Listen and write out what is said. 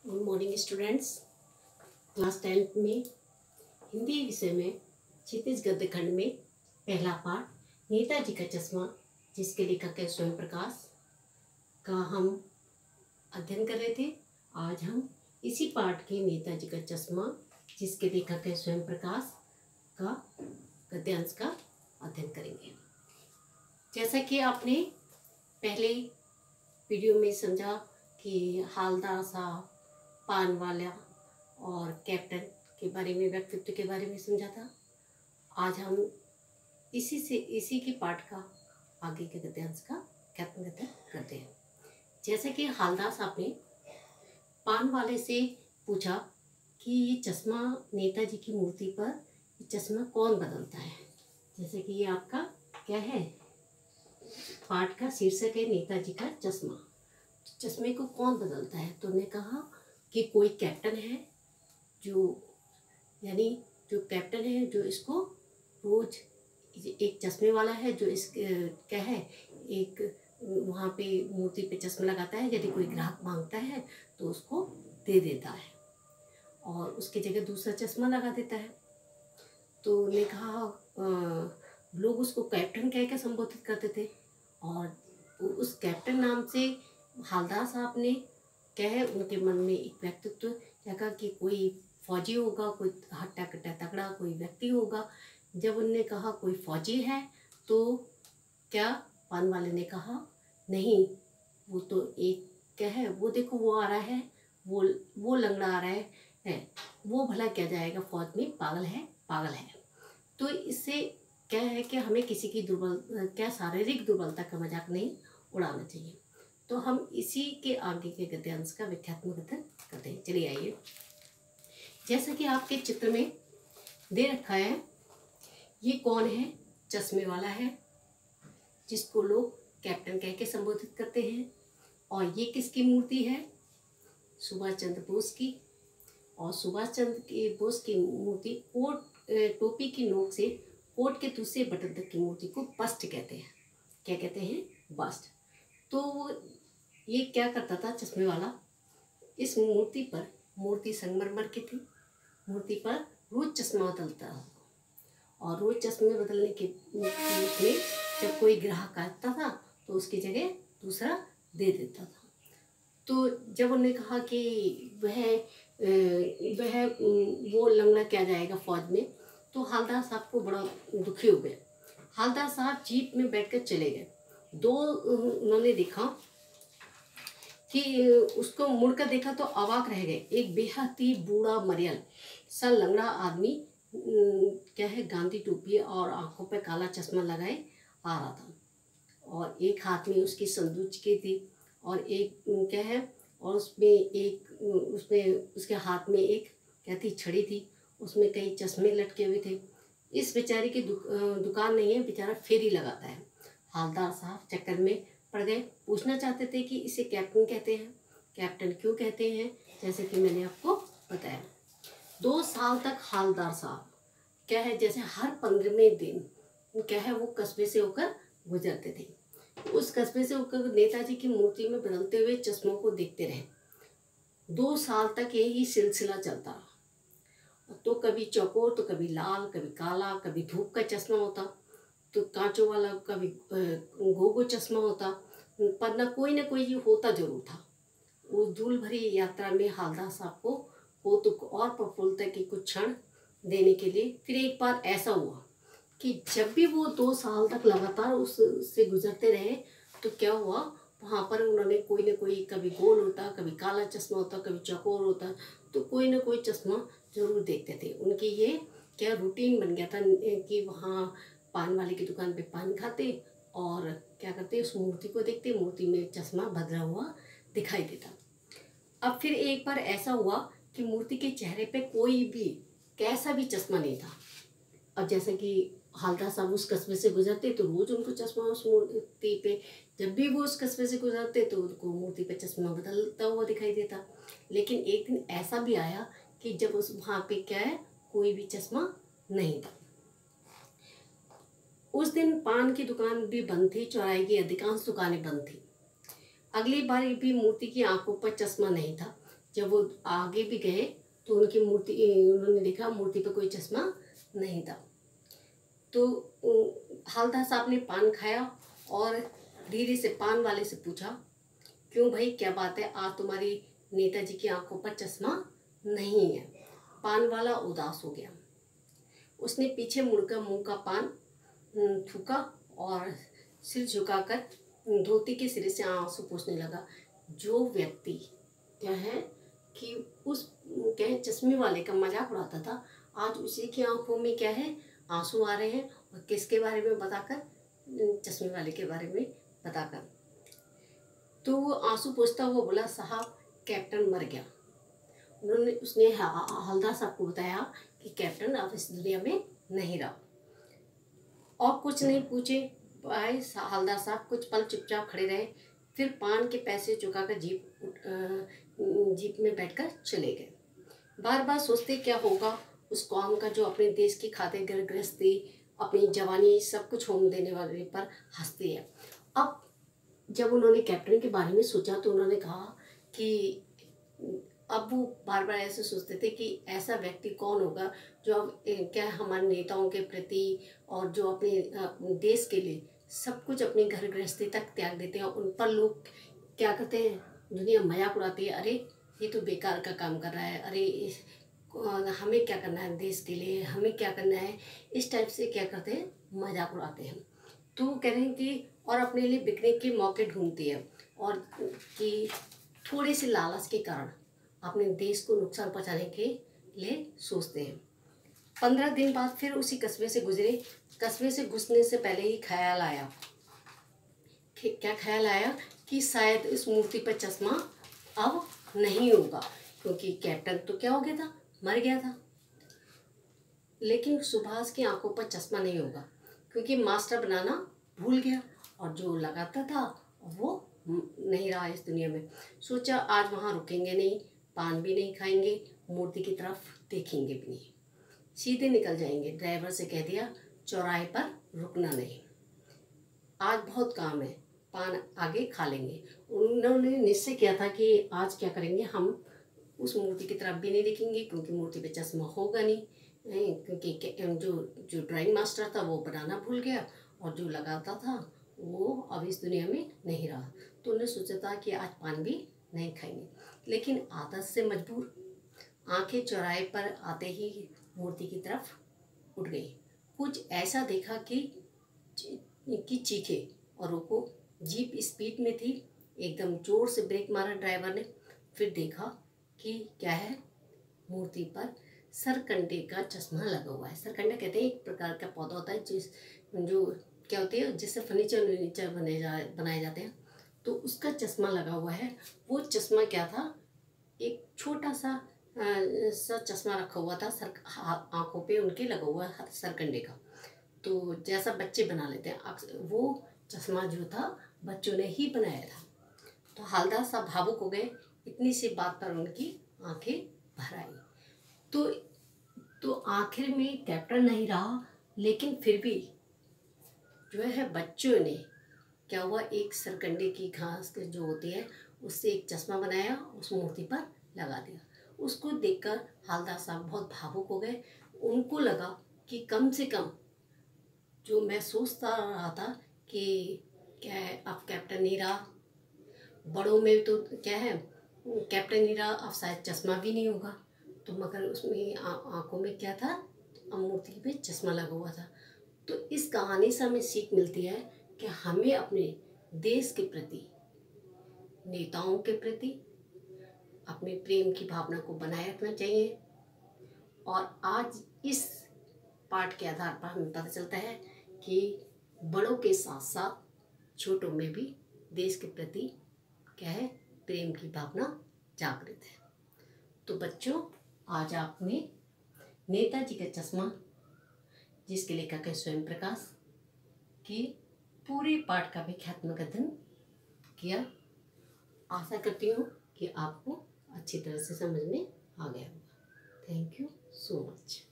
Good morning students. Class 10 में हिंदी विषय में क्षितिज गद्य खंड में पहला पाठ नेताजी का चश्मा, जिसके लेखक है स्वयं प्रकाश, का हम अध्ययन कर रहे थे। आज हम इसी पाठ के नेताजी का चश्मा, जिसके लेखक है स्वयं प्रकाश, का गद्यांश का अध्ययन करेंगे। जैसा कि आपने पहले वीडियो में समझा कि हालदार साहब, पान वाला और कैप्टन के बारे में, व्यक्तित्व के बारे में समझा था। आज हम इसी के पाठ का आगे के गद्यांश का कथन करते हैं। जैसे कि हालदार साहब ने पान वाले से पूछा कि ये चश्मा, नेताजी की मूर्ति पर ये चश्मा कौन बदलता है। जैसे कि ये आपका क्या है, पाठ का शीर्षक है नेताजी का चश्मा। चश्मे को कौन बदलता है? तो उन्होंने कहा कि कोई कैप्टन है, जो कैप्टन है जो इसको रोज, एक चश्मे वाला है जो इस क्या है, एक वहाँ पे मूर्ति पे चश्मा लगाता है। यदि कोई ग्राहक मांगता है तो उसको दे देता है और उसकी जगह दूसरा चश्मा लगा देता है। तो उन्होंने कहा लोग उसको कैप्टन कह के संबोधित करते थे और उस कैप्टन नाम से हालदार साहब ने क्या है, उनके मन में एक व्यक्तित्व जगा कि कोई फौजी होगा, कोई हट्टा कट्टा तगड़ा कोई व्यक्ति होगा। जब उनने कहा कोई फौजी है तो क्या पान वाले ने कहा नहीं, वो तो एक क्या है, वो देखो वो आ रहा है, वो लंगड़ा आ रहा है, वो भला क्या जाएगा फौज में, पागल है। तो इससे क्या है कि हमें किसी की शारीरिक दुर्बलता का मजाक नहीं उड़ाना चाहिए। तो हम इसी के आगे के गद्यांश का व्याख्यात्मक कथन करते हैं। चलिए आइए, जैसा कि आपके चित्र में दे रखा है, ये कौन है? चश्मे वाला है, जिसको लोग कैप्टन कह के संबोधित करते हैं। और ये किसकी मूर्ति है? सुभाष चंद्र बोस की। और सुभाष चंद्र बोस की मूर्ति टोपी की नोक से कोट के दूसरे बटन तक की मूर्ति को बस्ट कहते हैं। क्या कहते हैं? बस्ट। तो ये क्या करता था चश्मे वाला, इस मूर्ति पर, मूर्ति संगमरमर की थी, मूर्ति पर रोज चश्मा बदलता था और रोज चश्मे बदलने के में जब कोई ग्राहक आता था तो उसकी जगह दूसरा दे देता था। तो जब उन्होंने कहा कि वह वो लंगड़ा क्या जाएगा फौज में, तो हालदार साहब को बड़ा दुखी हो गए। हालदार साहब जीप में बैठकर चले गए। उन्होंने देखा कि उसको मुड़कर देखा तो अवाक रह गए। एक बेहद ही बूढ़ा मरियल सा लंगड़ा आदमी क्या है, गांधी टोपी और आंखों पे काला चश्मा लगाए आ रहा था और एक हाथ में उसकी संदूक की थी और एक क्या है, और उसमें उसके हाथ में एक क्या थी, छड़ी थी, उसमें कई चश्मे लटके हुए थे। इस बेचारे की दुकान नहीं है, बेचारा फेरी लगाता है। हालदार साहब चक्कर में पड़ गए, पूछना चाहते थे कि इसे कैप्टन कहते हैं, कैप्टन क्यों कहते हैं, जैसे कि मैंने आपको बताया। 2 साल तक हालदार साहब क्या है, जैसे हर 15वें दिन क्या है, वो कस्बे से होकर गुजरते थे। उस कस्बे से होकर नेताजी की मूर्ति में बदलते हुए चश्मों को देखते रहे। 2 साल तक यही सिलसिला चलता रहा। तो कभी चौकोर, तो कभी लाल, कभी काला, कभी धूप का चश्मा होता, तो कांचों वाला, कभी गोगो चश्मा होता, पर न कोई ये होता जरूर था। उस धूल भरी यात्रा में हालदार साहब को कौतुक और प्रफुल्लता के कुछ क्षण देने के लिए फिर एक बार ऐसा हुआ कि जब भी वो 2 साल तक लगातार उससे गुजरते रहे तो क्या हुआ, वहाँ पर उन्होंने कोई न कोई, कभी गोल होता, कभी काला चश्मा होता, कभी चौकोर होता, तो कोई न कोई चश्मा जरूर देखते थे। उनकी ये क्या रूटीन बन गया था कि वहाँ पान वाले की दुकान पे पान खाते और क्या करते, उस मूर्ति को देखते, मूर्ति में चश्मा बदला हुआ दिखाई देता। अब फिर एक बार ऐसा हुआ कि मूर्ति के चेहरे पे कोई भी कैसा भी चश्मा नहीं था। अब जैसे कि हालदार साहब उस कस्बे से गुजरते तो रोज उनको चश्मा उस मूर्ति पे, जब भी वो उस कस्बे से गुजरते तो उनको मूर्ति पे चश्मा बदलता हुआ दिखाई देता। लेकिन एक दिन ऐसा भी आया कि जब उस वहाँ पे क्या है, कोई भी चश्मा नहीं था। उस दिन पान की दुकान भी बंद थी, चौराहे की अधिकांश दुकानें बंद थी। अगली बार भी मूर्ति की आंखों पर चश्मा नहीं था। जब वो आगे भी गए तो उन्होंने देखा मूर्ति पर कोई चश्मा नहीं था। तो हवलदार साहब ने पान खाया और धीरे से पान वाले से पूछा, क्यों भाई, क्या बात है, आज तुम्हारी नेताजी की आंखों पर चश्मा नहीं है। पान वाला उदास हो गया। उसने पीछे मुड़कर मुंह का पान थूका और सिर झुकाकर धोती के सिरे से आंसू पोंछने लगा। जो व्यक्ति क्या है कि उस क्या है चश्मे वाले का मजाक उड़ाता था, आज उसी की आंखों में क्या है आंसू आ रहे हैं। और किसके बारे में बताकर? चश्मे वाले के बारे में बताकर। तो वो आंसू पोंछता हुआ बोला, साहब कैप्टन मर गया। उसने हवलदार साहब को बताया कि कैप्टन अब इस दुनिया में नहीं रहा। और कुछ नहीं पूछे भाई हवलदार साहब कुछ पल चुपचाप खड़े रहे, फिर पान के पैसे चुकाकर जीप में बैठकर चले गए। बार बार सोचते क्या होगा उस कौम का जो अपने देश की खातिर गृहस्थी, अपनी जवानी सब कुछ होम देने वाले पर हंसती है। अब जब उन्होंने कैप्टन के बारे में सोचा तो उन्होंने कहा कि अब वो बार बार ऐसे सोचते थे कि ऐसा व्यक्ति कौन होगा जो अब क्या हमारे नेताओं के प्रति और जो अपने देश के लिए सब कुछ अपनी घर गृहस्थी तक त्याग देते हैं। उन पर लोग क्या करते हैं, दुनिया मजाक उड़ाती है, अरे ये तो बेकार का काम कर रहा है, अरे हमें क्या करना है देश के लिए, हमें क्या करना है, इस टाइप से क्या करते हैं मजाक उड़ाते हैं। तो वो कह रहे हैं कि और अपने लिए बिकने के मौके ढूंढती है और कि थोड़े से लालच के कारण अपने देश को नुकसान पहुंचाने के लिए सोचते हैं। 15 दिन बाद फिर उसी कस्बे से गुजरे। कस्बे से घुसने से पहले ही ख्याल आया, क्या ख्याल आया कि शायद इस मूर्ति पर चश्मा अब नहीं होगा, क्योंकि कैप्टन तो क्या हो गया था, मर गया था। लेकिन सुभाष की आंखों पर चश्मा नहीं होगा क्योंकि मास्टर बनाना भूल गया और जो लगाता था वो नहीं रहा इस दुनिया में। सोचा आज वहाँ रुकेंगे नहीं, पान भी नहीं खाएंगे, मूर्ति की तरफ देखेंगे भी नहीं, सीधे निकल जाएंगे। ड्राइवर से कह दिया चौराहे पर रुकना नहीं, आज बहुत काम है, पान आगे खा लेंगे। उन्होंने निश्चय किया था कि आज क्या करेंगे, हम उस मूर्ति की तरफ भी नहीं देखेंगे क्योंकि मूर्ति पे चश्मा होगा नहीं, क्योंकि जो ड्राइंग मास्टर था वो बनाना भूल गया और जो लगाता था वो अब इस दुनिया में नहीं रहा। तो उन्होंने सोचा था कि आज पान भी नहीं खाएंगे, लेकिन आदत से मजबूर आंखें चौराहे पर आते ही मूर्ति की तरफ उठ गई। कुछ ऐसा देखा कि चीखे और रुको। जीप स्पीड में थी, एकदम जोर से ब्रेक मारा ड्राइवर ने। फिर देखा कि क्या है, मूर्ति पर सरकंडे का चश्मा लगा हुआ है। सरकंडा कहते हैं एक प्रकार का पौधा होता है जो क्या होती है जिससे फर्नीचर बनाए जाते हैं, तो उसका चश्मा लगा हुआ है। वो चश्मा क्या था, एक छोटा सा चश्मा रखा हुआ था आंखों पे उनके लगा हुआ सरकंडे का, तो जैसा बच्चे बना लेते हैं, वो चश्मा जो था बच्चों ने ही बनाया था। तो हवलदार साहब भावुक हो गए, इतनी सी बात पर उनकी आंखें भर आई। तो आखिर में कैप्टन नहीं रहा, लेकिन फिर भी जो है बच्चों ने क्या हुआ, एक सरकंडे की घास जो होती है उससे एक चश्मा बनाया, उस मूर्ति पर लगा दिया। उसको देखकर हवलदार साहब बहुत भावुक हो गए। उनको लगा कि कम से कम जो मैं सोचता रहा था कि क्या है अब कैप्टन नहीं रहा, बड़ों में तो क्या है कैप्टन नहीं रहा, अब शायद चश्मा भी नहीं होगा, तो मगर उसमें आंखों में क्या था, मूर्ति पे चश्मा लगा हुआ था। तो इस कहानी से हमें सीख मिलती है कि हमें अपने देश के प्रति, नेताओं के प्रति अपने प्रेम की भावना को बनाए रखना चाहिए। और आज इस पाठ के आधार पर हमें पता चलता है कि बड़ों के साथ साथ छोटों में भी देश के प्रति क्या है, प्रेम की भावना जागृत है। तो बच्चों, आज आपने नेताजी का चश्मा, जिसके लेखक है स्वयं प्रकाश, की पूरे पाठ का व्याख्यात्मक अध्ययन किया। आशा करती हूँ कि आपको अच्छी तरह से समझ में आ गया होगा। Thank you so much.